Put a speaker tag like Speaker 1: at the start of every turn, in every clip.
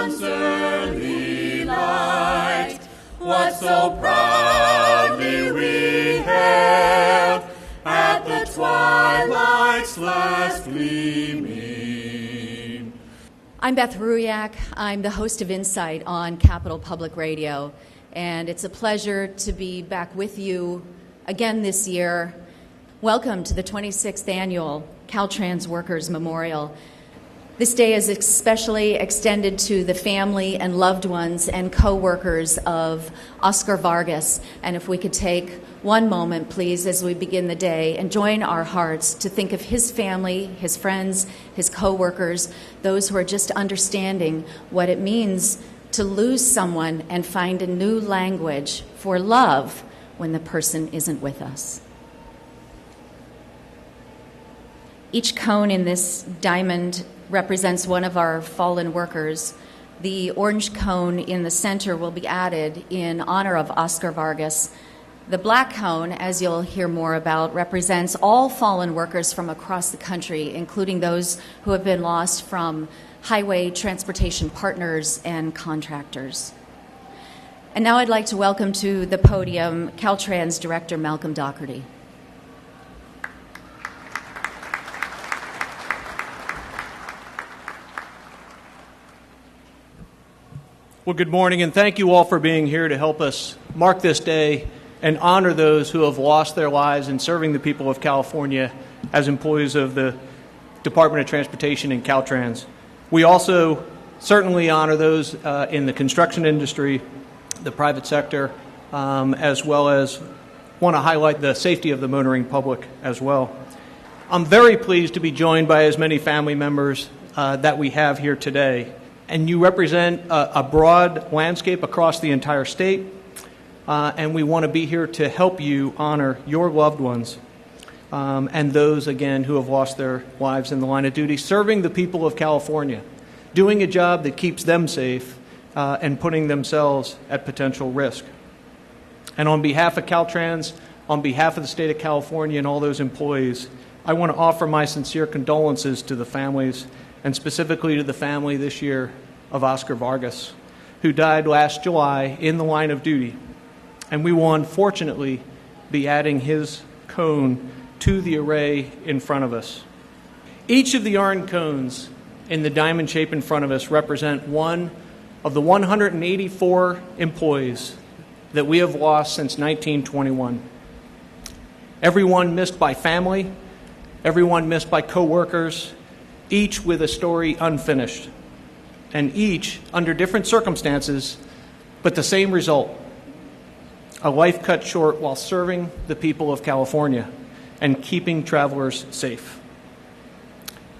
Speaker 1: dawn's early light, what so proudly we hailed at the twilight's last gleaming.
Speaker 2: I'm Beth Ruyak. I'm the host of Insight on Capital Public Radio, and it's a pleasure to be back with you again this year. Welcome to the 26th Annual Caltrans Workers Memorial. This day is especially extended to the family and loved ones and co-workers of Oscar Vargas. And if we could take one moment, please, as we begin the day and join our hearts to think of his family, his friends, his co-workers, those who are just understanding what it means to lose someone and find a new language for love when the person isn't with us. Each cone in this diamond represents one of our fallen workers. The orange cone in the center will be added in honor of Oscar Vargas. The black cone, as you'll hear more about, represents all fallen workers from across the country, including those who have been lost from highway transportation partners and contractors. And now I'd like to welcome to the podium Caltrans Director Malcolm Doherty.
Speaker 3: Well, good morning, and thank you all for being here to help us mark this day and honor those who have lost their lives in serving the people of California as employees of the Department of Transportation and Caltrans. We also certainly honor those in the construction industry, the private sector, as well as want to highlight the safety of the motoring public as well. I'm very pleased to be joined by as many family members that we have here today. And you represent a broad landscape across the entire state, and we want to be here to help you honor your loved ones and those, again, who have lost their lives in the line of duty, serving the people of California, doing a job that keeps them safe and putting themselves at potential risk. And on behalf of Caltrans, on behalf of the state of California and all those employees, I want to offer my sincere condolences to the families, and specifically to the family this year of Oscar Vargas, who died last July in the line of duty. And we will unfortunately be adding his cone to the array in front of us. Each of the orange cones in the diamond shape in front of us represent one of the 184 employees that we have lost since 1921. Everyone missed by family, everyone missed by co-workers, each with a story unfinished, and each under different circumstances, but the same result: a life cut short while serving the people of California and keeping travelers safe.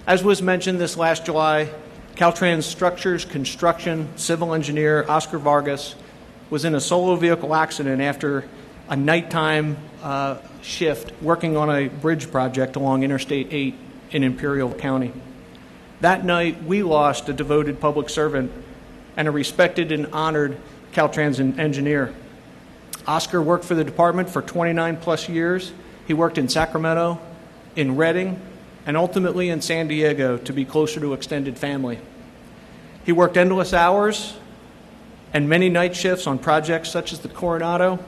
Speaker 3: As was mentioned this last July, Caltrans Structures Construction civil engineer Oscar Vargas was in a solo vehicle accident after a nighttime shift working on a bridge project along Interstate 8 in Imperial County. That night, we lost a devoted public servant and a respected and honored Caltrans engineer. Oscar worked for the department for 29 plus years. He worked in Sacramento, in Redding, and ultimately in San Diego to be closer to extended family. He worked endless hours and many night shifts on projects such as the Coronado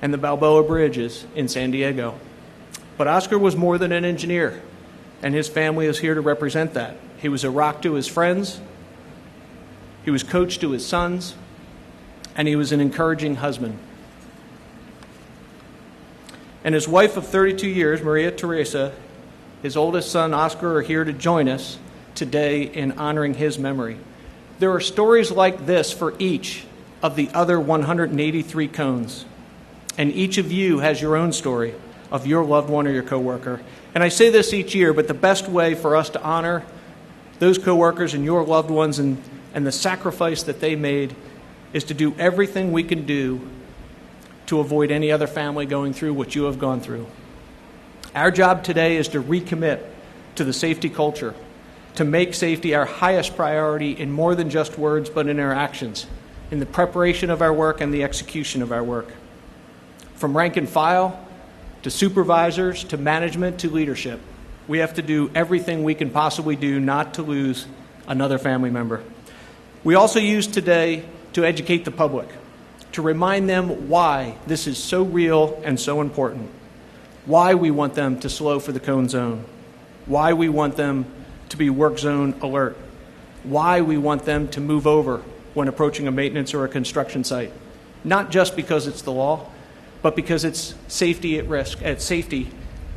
Speaker 3: and the Balboa Bridges in San Diego. But Oscar was more than an engineer, and his family is here to represent that. He was a rock to his friends, he was coach to his sons, and he was an encouraging husband. And his wife of 32 years, Maria Teresa, his oldest son, Oscar, are here to join us today in honoring his memory. There are stories like this for each of the other 183 cones, and each of you has your own story of your loved one or your coworker. And I say this each year, but the best way for us to honor those coworkers and your loved ones and the sacrifice that they made is to do everything we can do to avoid any other family going through what you have gone through. Our job today is to recommit to the safety culture, to make safety our highest priority in more than just words, but in our actions, in the preparation of our work and the execution of our work. From rank and file, to supervisors, to management, to leadership, we have to do everything we can possibly do not to lose another family member. We also use today to educate the public, to remind them why this is so real and so important, why we want them to slow for the cone zone, why we want them to be work zone alert, why we want them to move over when approaching a maintenance or a construction site, not just because it's the law, but because it's safety at risk, at safety,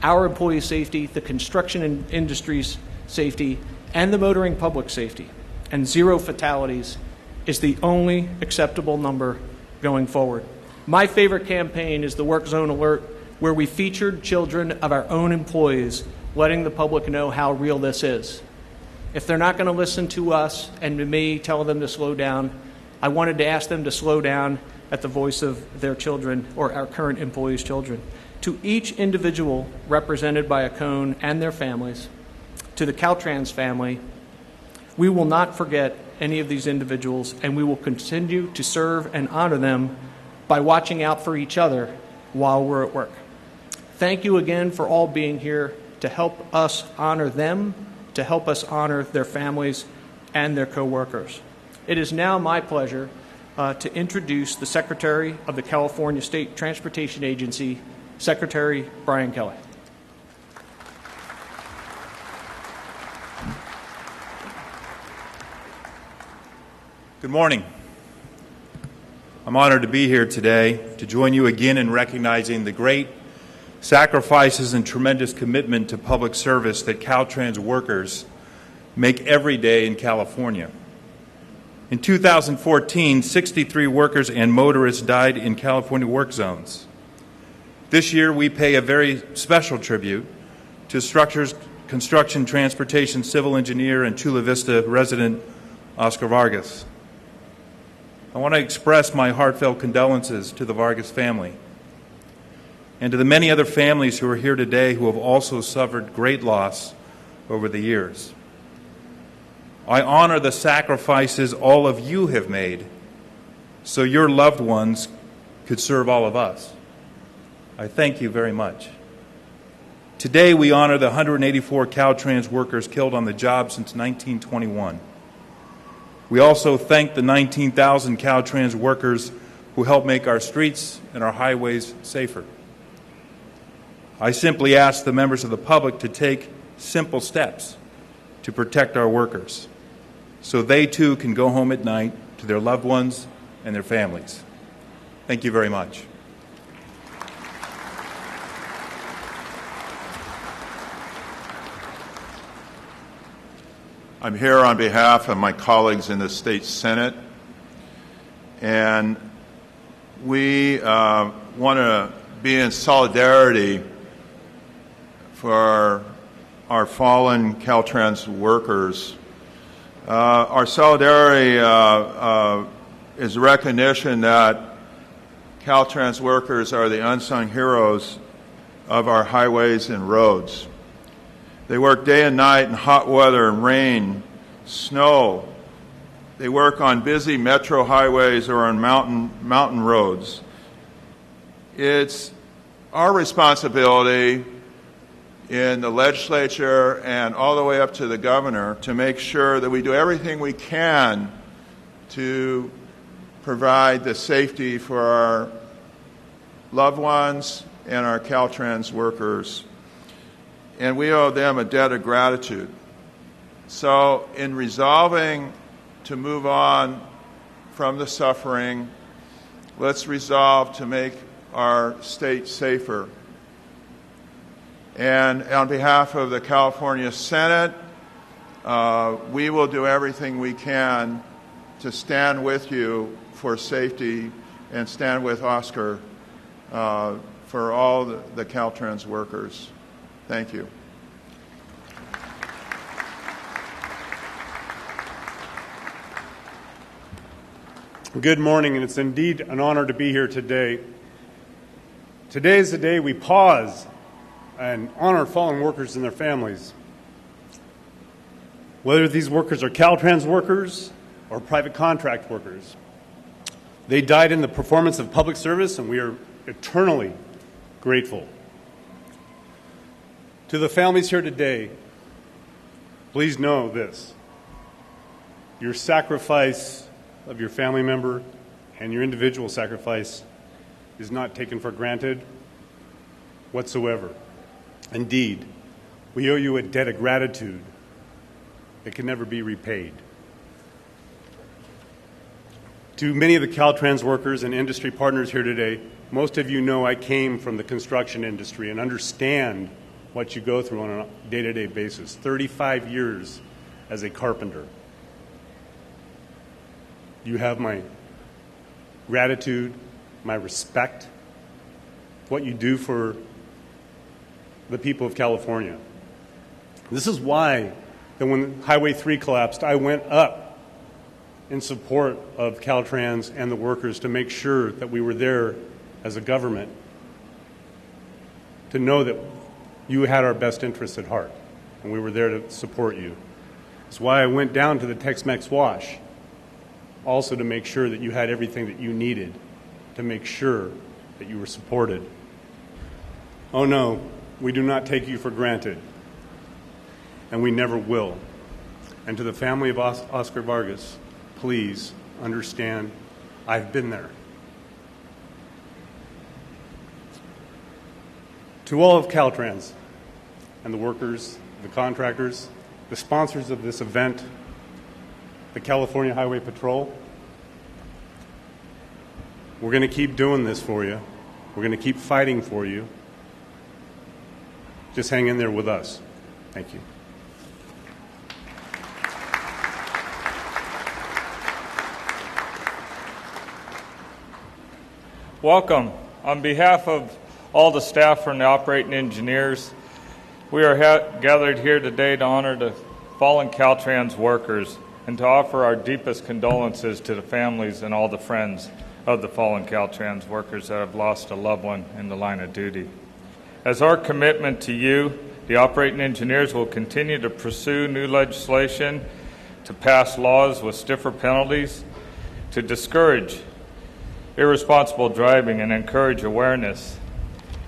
Speaker 3: our employees' safety, the construction industry's safety, and the motoring public safety. And 0 fatalities is the only acceptable number going forward. My favorite campaign is the Work Zone Alert, where we featured children of our own employees letting the public know how real this is. If they're not going to listen to us and to me tell them to slow down, I wanted to ask them to slow down at the voice of their children or our current employees' children. To each individual represented by a cone and their families, to the Caltrans family, we will not forget any of these individuals, and we will continue to serve and honor them by watching out for each other while we're at work. Thank you again for all being here to help us honor them, to help us honor their families and their coworkers. It is now my pleasure to introduce the Secretary of the California State Transportation Agency, Secretary Brian Kelly.
Speaker 4: Good morning. I'm honored to be here today to join you again in recognizing the great sacrifices and tremendous commitment to public service that Caltrans workers make every day in California. In 2014, 63 workers and motorists died in California work zones. This year, we pay a very special tribute to structures, construction, transportation, civil engineer, and Chula Vista resident Oscar Vargas. I want to express my heartfelt condolences to the Vargas family and to the many other families who are here today who have also suffered great loss over the years. I honor the sacrifices all of you have made so your loved ones could serve all of us. I thank you very much. Today we honor the 184 Caltrans workers killed on the job since 1921. We also thank the 19,000 Caltrans workers who help make our streets and our highways safer. I simply ask the members of the public to take simple steps to protect our workers so they too can go home at night to their loved ones and their families. Thank you very much.
Speaker 1: I'm here on behalf of my colleagues in the State Senate, and we want to be in solidarity for our fallen Caltrans workers. Our solidarity is recognition that Caltrans workers are the unsung heroes of our highways and roads. They work day and night in hot weather and rain, snow. They work on busy metro highways or on mountain roads. It's our responsibility in the legislature and all the way up to the governor to make sure that we do everything we can to provide the safety for our loved ones and our Caltrans workers. And we owe them a debt of gratitude. So in resolving to move on from the suffering, let's resolve to make our state safer. And on behalf of the California Senate, we will do everything we can to stand with you for safety and stand with Oscar for all the Caltrans workers. Thank you.
Speaker 5: Good morning, and it's indeed an honor to be here today. Today is the day we pause and honor fallen workers and their families. Whether these workers are Caltrans workers or private contract workers, they died in the performance of public service, and we are eternally grateful. To the families here today, please know this. Your sacrifice of your family member and your individual sacrifice is not taken for granted whatsoever. Indeed, we owe you a debt of gratitude that can never be repaid. To many of the Caltrans workers and industry partners here today, most of you know I came from the construction industry and understand what you go through on a day-to-day basis. 35 years as a carpenter. You have my gratitude, my respect, what you do for the people of California. This is why that when Highway 3 collapsed, I went up in support of Caltrans and the workers to make sure that we were there as a government to know that you had our best interests at heart, and we were there to support you. That's why I went down to the Tex-Mex wash, also to make sure that you had everything that you needed to make sure that you were supported. Oh no, we do not take you for granted, and we never will. And to the family of Oscar Vargas, please understand, I've been there. To all of Caltrans and the workers, the contractors, the sponsors of this event, the California Highway Patrol, we're going to keep doing this for you. We're going to keep fighting for you. Just hang in there with us. Thank you.
Speaker 6: Welcome. On behalf of all the staff and the operating engineers, we are gathered here today to honor the fallen Caltrans workers and to offer our deepest condolences to the families and all the friends of the fallen Caltrans workers that have lost a loved one in the line of duty. As our commitment to you, the operating engineers will continue to pursue new legislation, to pass laws with stiffer penalties, to discourage irresponsible driving and encourage awareness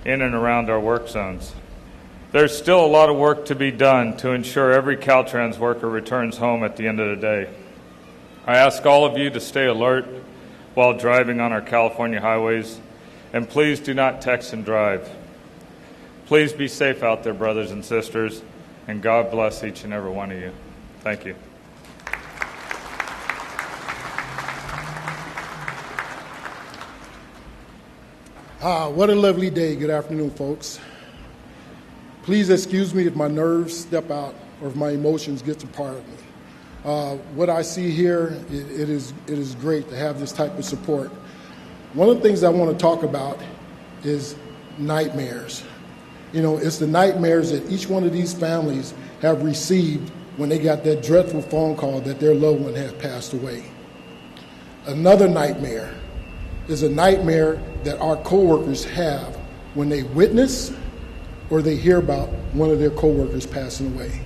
Speaker 6: in and around our work zones. There's still a lot of work to be done to ensure every Caltrans worker returns home at the end of the day. I ask all of you to stay alert while driving on our California highways, and please do not text and drive. Please be safe out there, brothers and sisters, and God bless each and every one of you. Thank you.
Speaker 7: What a lovely day. Good afternoon, folks. Please excuse me if my nerves step out or if my emotions get a part of me. What I see here, it is great to have this type of support. One of the things I want to talk about is nightmares. You know, it's the nightmares that each one of these families have received when they got that dreadful phone call that their loved one has passed away. Another nightmare is a nightmare that our coworkers have when they witness or they hear about one of their coworkers passing away.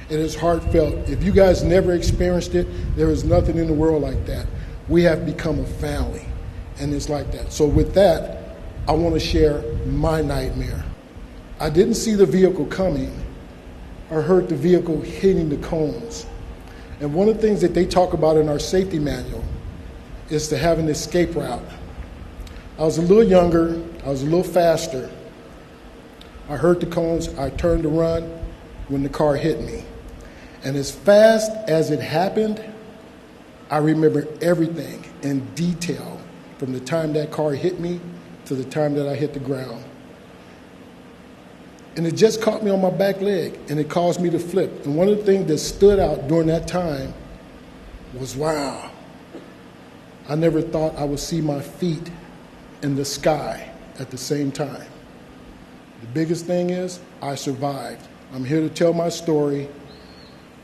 Speaker 7: It is heartfelt. If you guys never experienced it, there is nothing in the world like that. We have become a family, and it's like that. So with that, I want to share my nightmare. I didn't see the vehicle coming. I heard the vehicle hitting the cones. And one of the things that they talk about in our safety manual is to have an escape route. I was a little younger, I was a little faster. I heard the cones, I turned to run when the car hit me. And as fast as it happened, I remember everything in detail from the time that car hit me to the time that I hit the ground. And it just caught me on my back leg, and it caused me to flip. And one of the things that stood out during that time was, wow, I never thought I would see my feet in the sky at the same time. The biggest thing is I survived. I'm here to tell my story.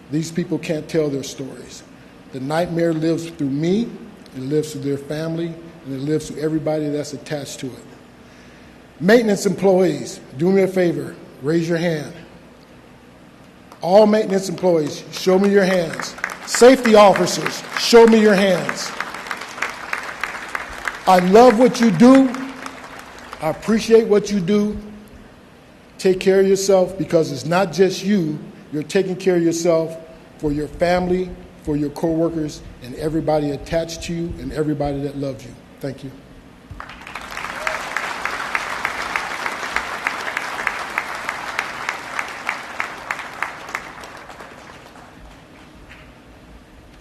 Speaker 7: These people can't tell their stories. The nightmare lives through me, it lives through their family, and it lives through everybody that's attached to it. Maintenance employees, do me a favor, raise your hand. All maintenance employees, show me your hands. Safety officers, show me your hands. I love what you do. I appreciate what you do. Take care of yourself, because it's not just you. You're taking care of yourself for your family, for your coworkers and everybody attached to you and everybody that loves you. Thank you.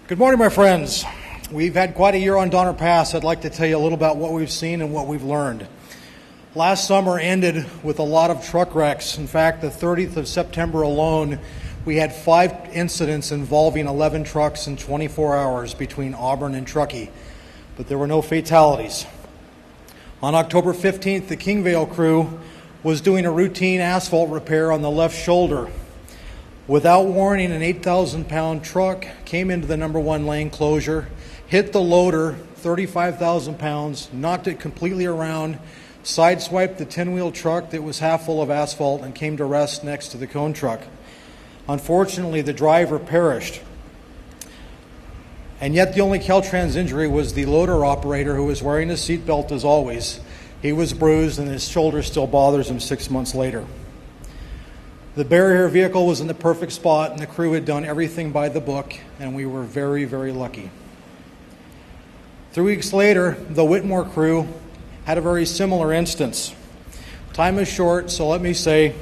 Speaker 8: Good morning, my friends. We've had quite a year on Donner Pass. I'd like to tell you a little about what we've seen and what we've learned. Last summer ended with a lot of truck wrecks. In fact, the 30th of September alone, we had 5 incidents involving 11 trucks in 24 hours between Auburn and Truckee, but there were no fatalities. On October 15th, the Kingvale crew was doing a routine asphalt repair on the left shoulder. Without warning, an 8,000-pound truck came into the number 1 lane closure, hit the loader, 35,000 pounds, knocked it completely around, sideswiped the 10-wheel truck that was half full of asphalt, and came to rest next to the cone truck. Unfortunately, the driver perished. And yet the only Caltrans injury was the loader operator, who was wearing a seatbelt as always. He was bruised and his shoulder still bothers him 6 months later. The barrier vehicle was in the perfect spot and the crew had done everything by the book, and we were very, very lucky. 3 weeks later, the Whitmore crew had a very similar instance. Time is short, so let me say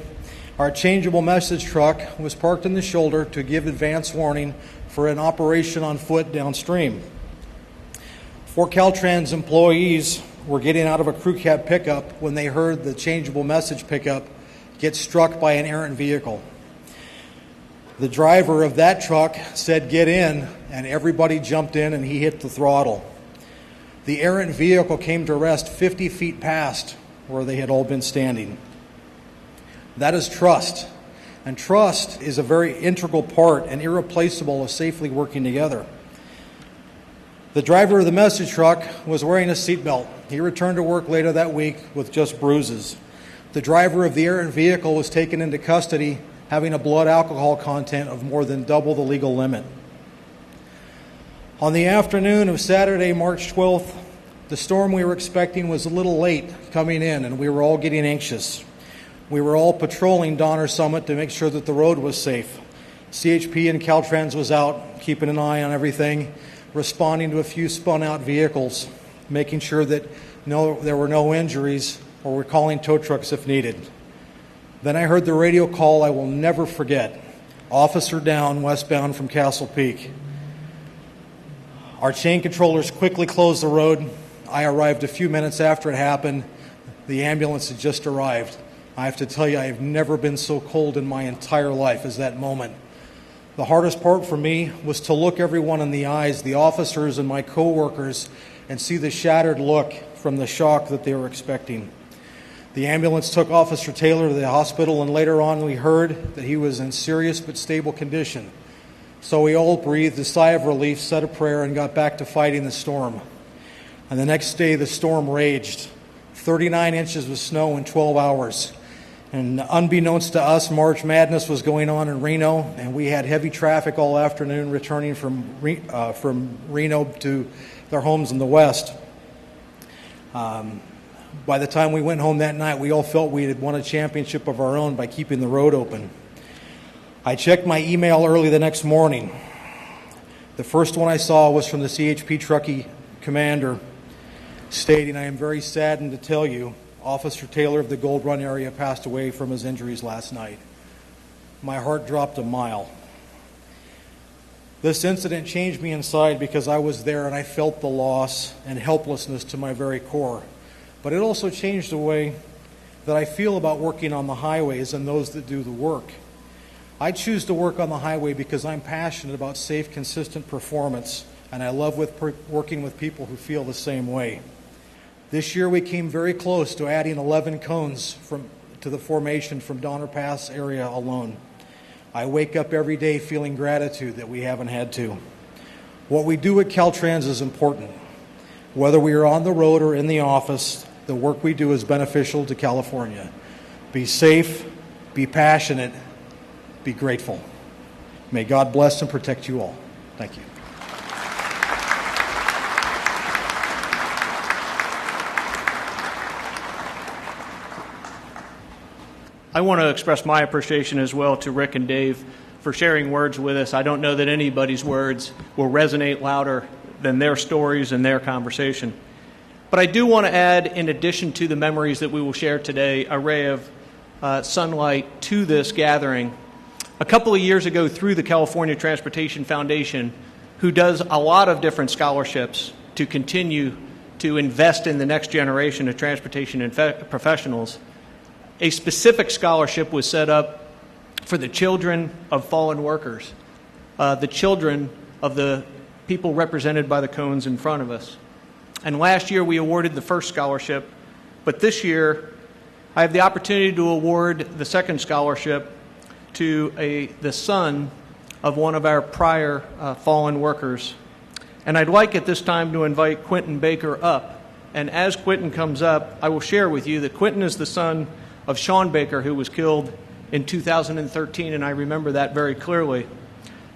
Speaker 8: our changeable message truck was parked in the shoulder to give advance warning for an operation on foot downstream. 4 Caltrans employees were getting out of a crew cab pickup when they heard the changeable message pickup get struck by an errant vehicle. The driver of that truck said, "Get in," and everybody jumped in and he hit the throttle. The errant vehicle came to rest 50 feet past where they had all been standing. That is trust. And trust is a very integral part and irreplaceable of safely working together. The driver of the message truck was wearing a seatbelt. He returned to work later that week with just bruises. The driver of the errant vehicle was taken into custody, having a blood alcohol content of more than double the legal limit. On the afternoon of Saturday, March 12th, the storm we were expecting was a little late coming in, and we were all getting anxious. We were all patrolling Donner Summit to make sure that the road was safe. CHP and Caltrans was out, keeping an eye on everything, responding to a few spun-out vehicles, making sure that there were no injuries, or we're calling tow trucks if needed. Then I heard the radio call I will never forget. Officer down, westbound from Castle Peak. Our chain controllers quickly closed the road. I arrived a few minutes after it happened. The ambulance had just arrived. I have to tell you, I have never been so cold in my entire life as that moment. The hardest part for me was to look everyone in the eyes, the officers and my co-workers, and see the shattered look from the shock that they were expecting. The ambulance took Officer Taylor to the hospital, and later on we heard that he was in serious but stable condition. So we all breathed a sigh of relief, said a prayer, and got back to fighting the storm. And the next day the storm raged. 39 inches of snow in 12 hours. And unbeknownst to us, March Madness was going on in Reno, and we had heavy traffic all afternoon returning from Reno to their homes in the west. By the time we went home that night, we all felt we had won a championship of our own by keeping the road open. I checked my email early the next morning. The first one I saw was from the CHP Truckee commander stating, "I am very saddened to tell you, Officer Taylor of the Gold Run area passed away from his injuries last night." My heart dropped a mile. This incident changed me inside because I was there and I felt the loss and helplessness to my very core. But it also changed the way that I feel about working on the highways and those that do the work. I choose to work on the highway because I'm passionate about safe, consistent performance, and I love working with people who feel the same way. This year we came very close to adding 11 cones to the formation from Donner Pass area alone. I wake up every day feeling gratitude that we haven't had to. What we do at Caltrans is important. Whether we are on the road or in the office, the work we do is beneficial to California. Be safe, be passionate, be grateful. May God bless and protect you all. Thank you.
Speaker 3: I want to express my appreciation as well to Rick and Dave for sharing words with us. I don't know that anybody's words will resonate louder than their stories and their conversation. But I do want to add, in addition to the memories that we will share today, a ray of sunlight to this gathering. A couple of years ago, through the California Transportation Foundation, who does a lot of different scholarships to continue to invest in the next generation of transportation and professionals, a specific scholarship was set up for the children of fallen workers, the children of the people represented by the cones in front of us. And last year we awarded the first scholarship, but this year I have the opportunity to award the second scholarship to the son of one of our prior fallen workers. And I'd like at this time to invite Quentin Baker up. And as Quentin comes up, I will share with you that Quentin is the son of Sean Baker, who was killed in 2013, and I remember that very clearly.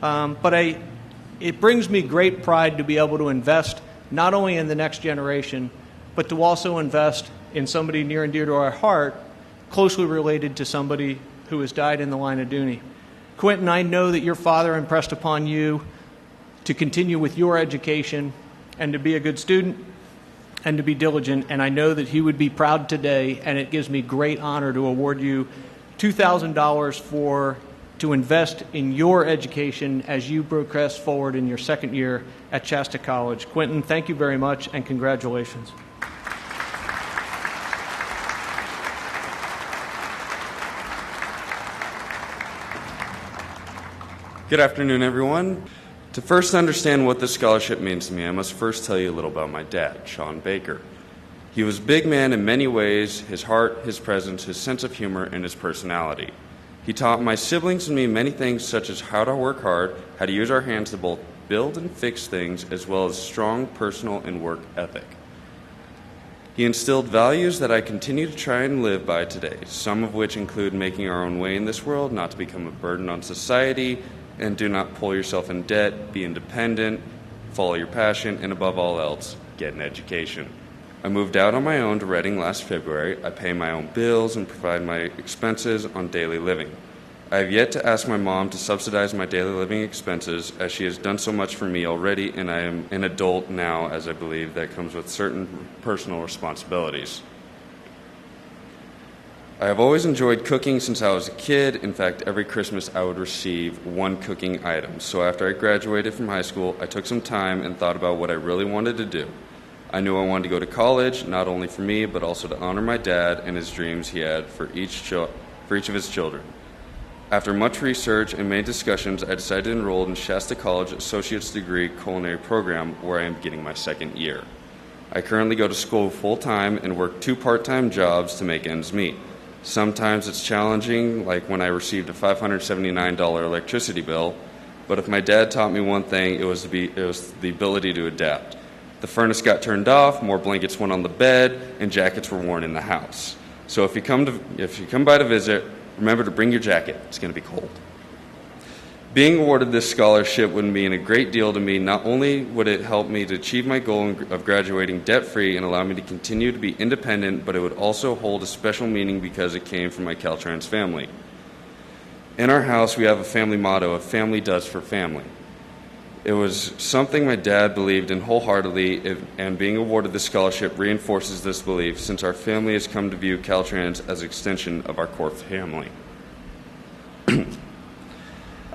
Speaker 3: It brings me great pride to be able to invest not only in the next generation, but to also invest in somebody near and dear to our heart, closely related to somebody who has died in the line of duty. Quentin, I know that your father impressed upon you to continue with your education and to be a good student and to be diligent, and I know that he would be proud today, and it gives me great honor to award you $2,000 to invest in your education as you progress forward in your second year at Shasta College. Quentin, thank you very much, and congratulations.
Speaker 9: Good afternoon, everyone. To first understand what this scholarship means to me, I must first tell you a little about my dad, Sean Baker. He was a big man in many ways: his heart, his presence, his sense of humor, and his personality. He taught my siblings and me many things, such as how to work hard, how to use our hands to both build and fix things, as well as strong personal and work ethic. He instilled values that I continue to try and live by today, some of which include making our own way in this world, not to become a burden on society, and do not pull yourself in debt, be independent, follow your passion, and above all else, get an education. I moved out on my own to Reading last February. I pay my own bills and provide my expenses on daily living. I have yet to ask my mom to subsidize my daily living expenses, as she has done so much for me already, and I am an adult now, as I believe that comes with certain personal responsibilities. I have always enjoyed cooking since I was a kid. In fact, every Christmas I would receive one cooking item. So after I graduated from high school, I took some time and thought about what I really wanted to do. I knew I wanted to go to college, not only for me, but also to honor my dad and his dreams he had for each of his children. After much research and many discussions, I decided to enroll in Shasta College Associate's Degree Culinary Program, where I am getting my second year. I currently go to school full-time and work 2 part-time jobs to make ends meet. Sometimes it's challenging, like when I received a $579 electricity bill, but if my dad taught me one thing, it was the ability to adapt. The furnace got turned off, more blankets went on the bed, and jackets were worn in the house. So if you come by to visit, remember to bring your jacket. It's going to be cold. Being awarded this scholarship would mean a great deal to me. Not only would it help me to achieve my goal of graduating debt-free and allow me to continue to be independent, but it would also hold a special meaning because it came from my Caltrans family. In our house, we have a family motto of family does for family. It was something my dad believed in wholeheartedly, and being awarded this scholarship reinforces this belief, since our family has come to view Caltrans as an extension of our core family.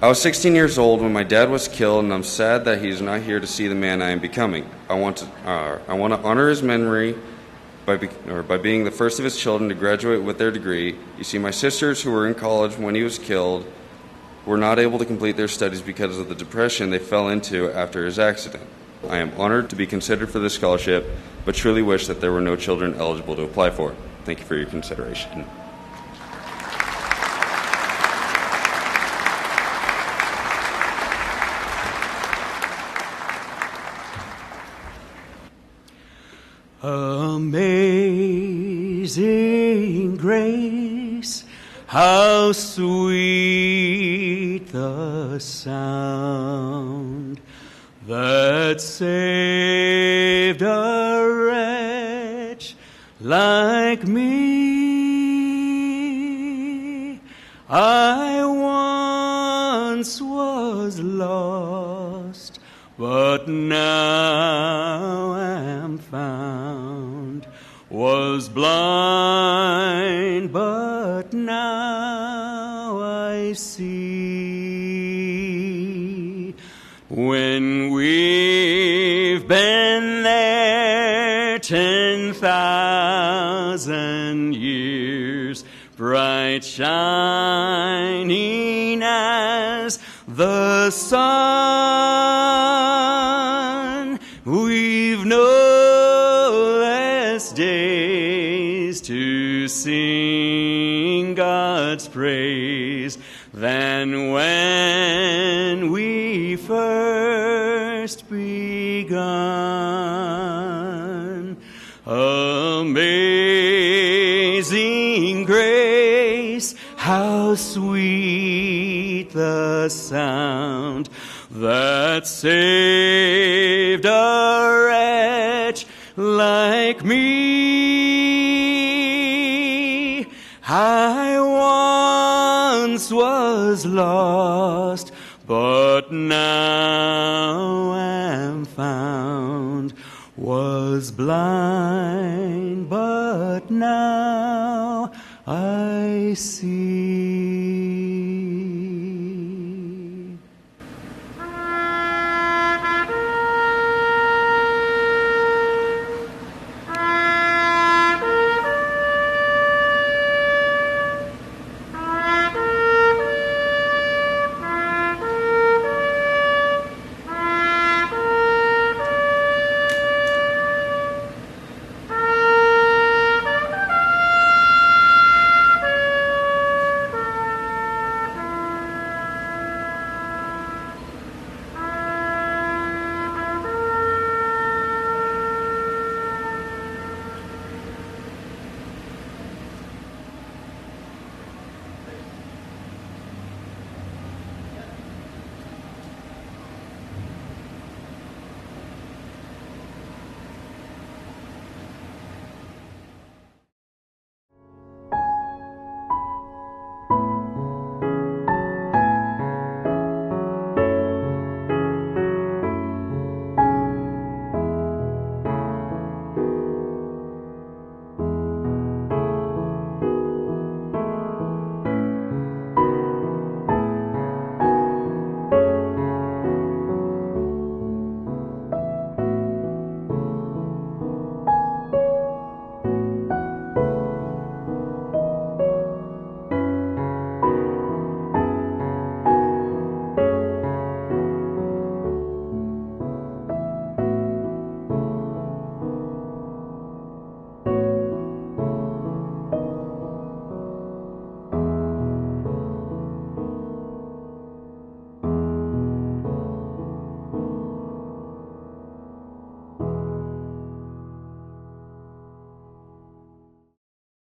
Speaker 9: I was 16 years old when my dad was killed, and I'm sad that he's not here to see the man I am becoming. I want to honor his memory by being the first of his children to graduate with their degree. You see, my sisters, who were in college when he was killed, were not able to complete their studies because of the depression they fell into after his accident. I am honored to be considered for this scholarship, but truly wish that there were no children eligible to apply for it. Thank you for your consideration.
Speaker 10: Amazing grace, how sweet the sound that saved a wretch like me. I once but now am found. Was blind, but now I see. When we've been there 10,000 years, bright shining as the sun, we've no less days to sing God's praise than when we first begun. Amazing grace, how sweet the sound that saved a wretch like me. I once was lost, but now am found. Was blind, but now I see.